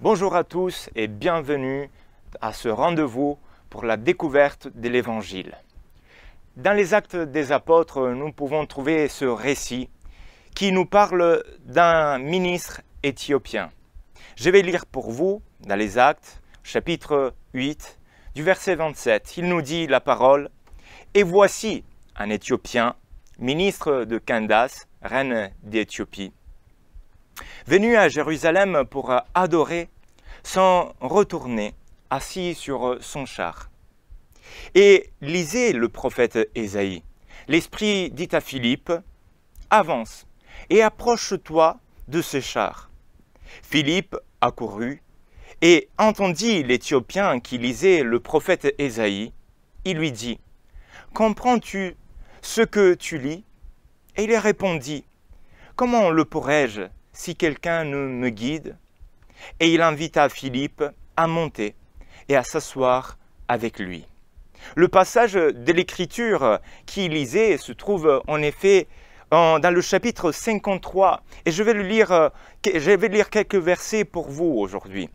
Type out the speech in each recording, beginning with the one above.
Bonjour à tous et bienvenue à ce rendez-vous pour la découverte de l'Évangile. Dans les Actes des Apôtres, nous pouvons trouver ce récit qui nous parle d'un ministre éthiopien. Je vais lire pour vous dans les Actes, chapitre 8, du verset 27. Il nous dit la parole « Et voici un Éthiopien, ministre de Candace, reine d'Éthiopie, venu à Jérusalem pour adorer, s'en retourner, assis sur son char. Et lisez le prophète Ésaïe. L'Esprit dit à Philippe, « Avance et approche-toi de ce char. » Philippe accourut et entendit l'Éthiopien qui lisait le prophète Ésaïe. Il lui dit, « Comprends-tu ce que tu lis ?» Et il répondit, « Comment le pourrais-je si quelqu'un ne me guide ?» Et il invita Philippe à monter et à s'asseoir avec lui. Le passage de l'Écriture qu'il lisait se trouve en effet dans le chapitre 53. Et je vais lire quelques versets pour vous aujourd'hui.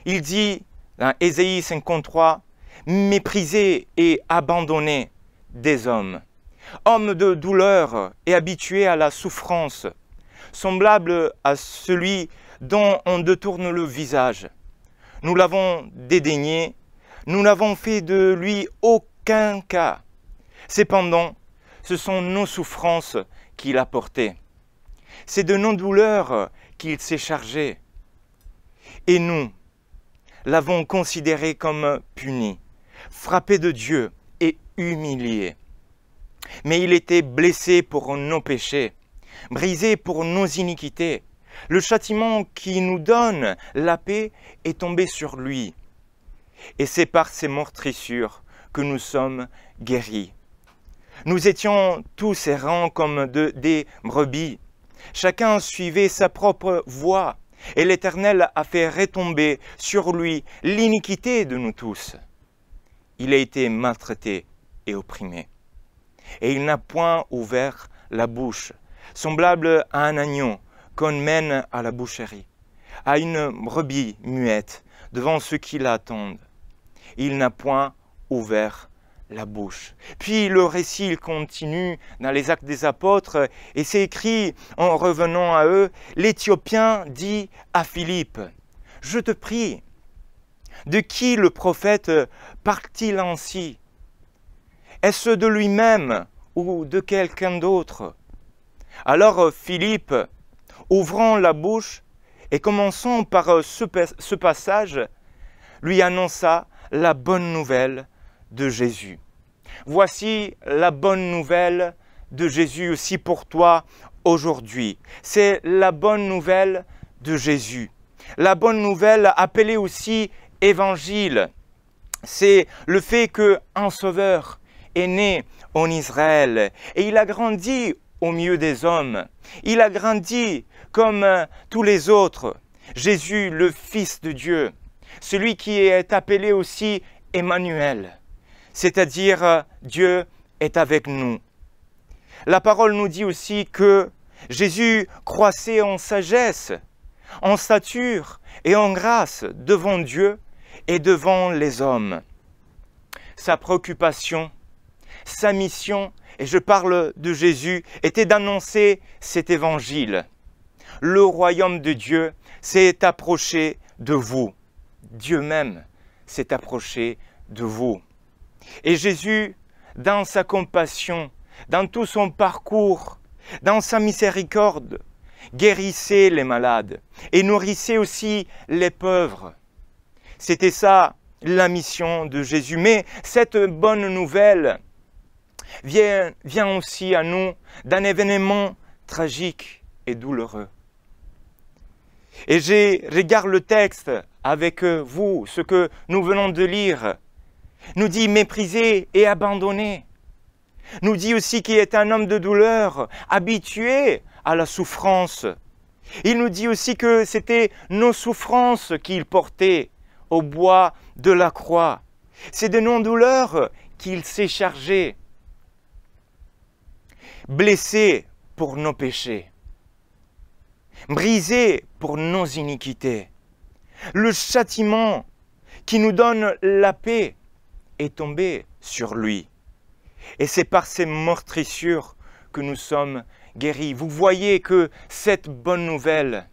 Il dit dans Ésaïe 53, « Méprisé et abandonné des hommes, homme de douleur et habitué à la souffrance, semblable à celui dont on détourne le visage. Nous l'avons dédaigné, nous n'avons fait de lui aucun cas. Cependant, ce sont nos souffrances qu'il a portées. C'est de nos douleurs qu'il s'est chargé. Et nous l'avons considéré comme puni, frappé de Dieu et humilié. Mais il était blessé pour nos péchés, brisé pour nos iniquités. Le châtiment qui nous donne la paix est tombé sur lui. Et c'est par ses meurtrissures que nous sommes guéris. Nous étions tous errants comme des brebis. Chacun suivait sa propre voie. Et l'Éternel a fait retomber sur lui l'iniquité de nous tous. Il a été maltraité et opprimé. Et il n'a point ouvert la bouche, semblable à un agneau qu'on mène à la boucherie, à une brebis muette devant ceux qui l'attendent. Il n'a point ouvert la bouche. Puis le récit continue dans les Actes des Apôtres et c'est écrit en revenant à eux, l'Éthiopien dit à Philippe, « Je te prie, de qui le prophète parle-t-il ainsi? Est-ce de lui-même ou de quelqu'un d'autre ?» Alors Philippe, ouvrant la bouche et commençant par ce passage, lui annonça la bonne nouvelle de Jésus. Voici la bonne nouvelle de Jésus aussi pour toi aujourd'hui. C'est la bonne nouvelle de Jésus. La bonne nouvelle appelée aussi évangile. C'est le fait qu'un sauveur est né en Israël et il a grandi au milieu des hommes. Il a grandi comme tous les autres. Jésus, le Fils de Dieu, celui qui est appelé aussi Emmanuel, c'est-à-dire Dieu est avec nous. La parole nous dit aussi que Jésus croissait en sagesse, en stature et en grâce devant Dieu et devant les hommes. Sa préoccupation, sa mission, et je parle de Jésus, était d'annoncer cet évangile. Le royaume de Dieu s'est approché de vous. Dieu même s'est approché de vous. Et Jésus, dans sa compassion, dans tout son parcours, dans sa miséricorde, guérissait les malades et nourrissait aussi les pauvres. C'était ça la mission de Jésus. Mais cette bonne nouvelle vient aussi à nous d'un événement tragique et douloureux. Et je regarde le texte avec vous, ce que nous venons de lire, nous dit méprisé et abandonné. Nous dit aussi qu'il est un homme de douleur, habitué à la souffrance. Il nous dit aussi que c'était nos souffrances qu'il portait au bois de la croix. C'est de nos douleurs qu'il s'est chargé, blessé pour nos péchés, brisé pour nos iniquités. Le châtiment qui nous donne la paix est tombé sur lui. Et c'est par ces meurtrissures que nous sommes guéris. Vous voyez que cette bonne nouvelle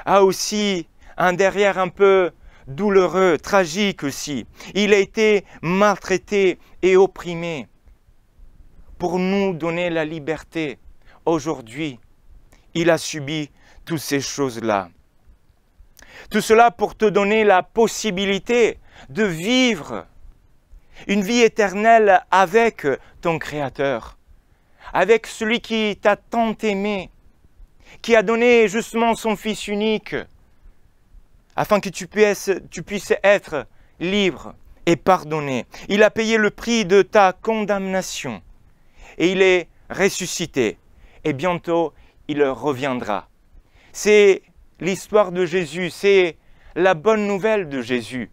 a aussi un derrière un peu douloureux, tragique aussi. Il a été maltraité et opprimé pour nous donner la liberté. Aujourd'hui, il a subi toutes ces choses-là. Tout cela pour te donner la possibilité de vivre une vie éternelle avec ton Créateur, avec celui qui t'a tant aimé, qui a donné justement son Fils unique, afin que tu puisses être libre et pardonné. Il a payé le prix de ta condamnation et il est ressuscité et bientôt il reviendra. C'est l'histoire de Jésus, c'est la bonne nouvelle de Jésus.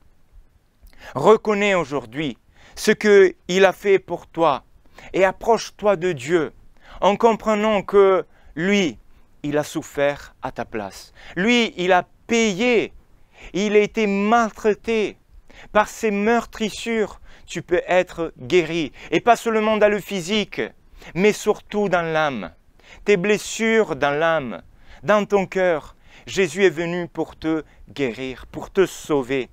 Reconnais aujourd'hui ce qu'il a fait pour toi et approche-toi de Dieu en comprenant que lui, il a souffert à ta place. Lui, il a payé. Il a été maltraité. Par ces meurtrissures, tu peux être guéri. Et pas seulement dans le physique, mais surtout dans l'âme. Tes blessures dans l'âme, dans ton cœur, Jésus est venu pour te guérir, pour te sauver.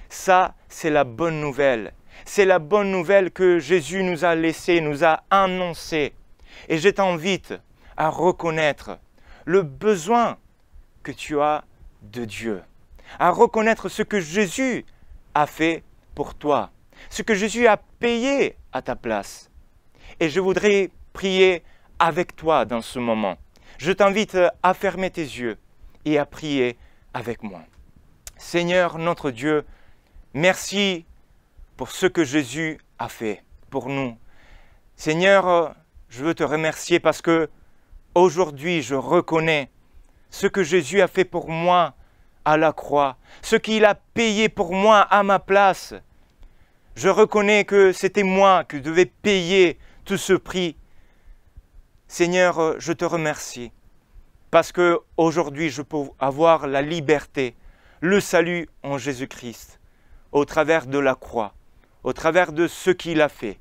Ça, c'est la bonne nouvelle. C'est la bonne nouvelle que Jésus nous a laissée, nous a annoncée. Et je t'invite à reconnaître le besoin que tu as de Dieu, à reconnaître ce que Jésus a fait pour toi, ce que Jésus a payé à ta place. Et je voudrais prier avec toi dans ce moment. Je t'invite à fermer tes yeux et à prier avec moi. Seigneur notre Dieu, merci pour ce que Jésus a fait pour nous. Seigneur, je veux te remercier parce que aujourd'hui je reconnais ce que Jésus a fait pour moi à la croix, ce qu'il a payé pour moi à ma place. Je reconnais que c'était moi qui devais payer tout ce prix. Seigneur, je te remercie parce que aujourd'hui je peux avoir la liberté, le salut en Jésus-Christ, au travers de la croix, au travers de ce qu'il a fait.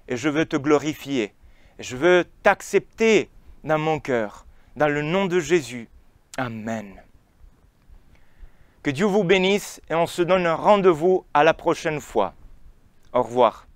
Et je veux te glorifier, je veux t'accepter dans mon cœur, dans le nom de Jésus. Amen. Que Dieu vous bénisse et on se donne un rendez-vous à la prochaine fois. Au revoir.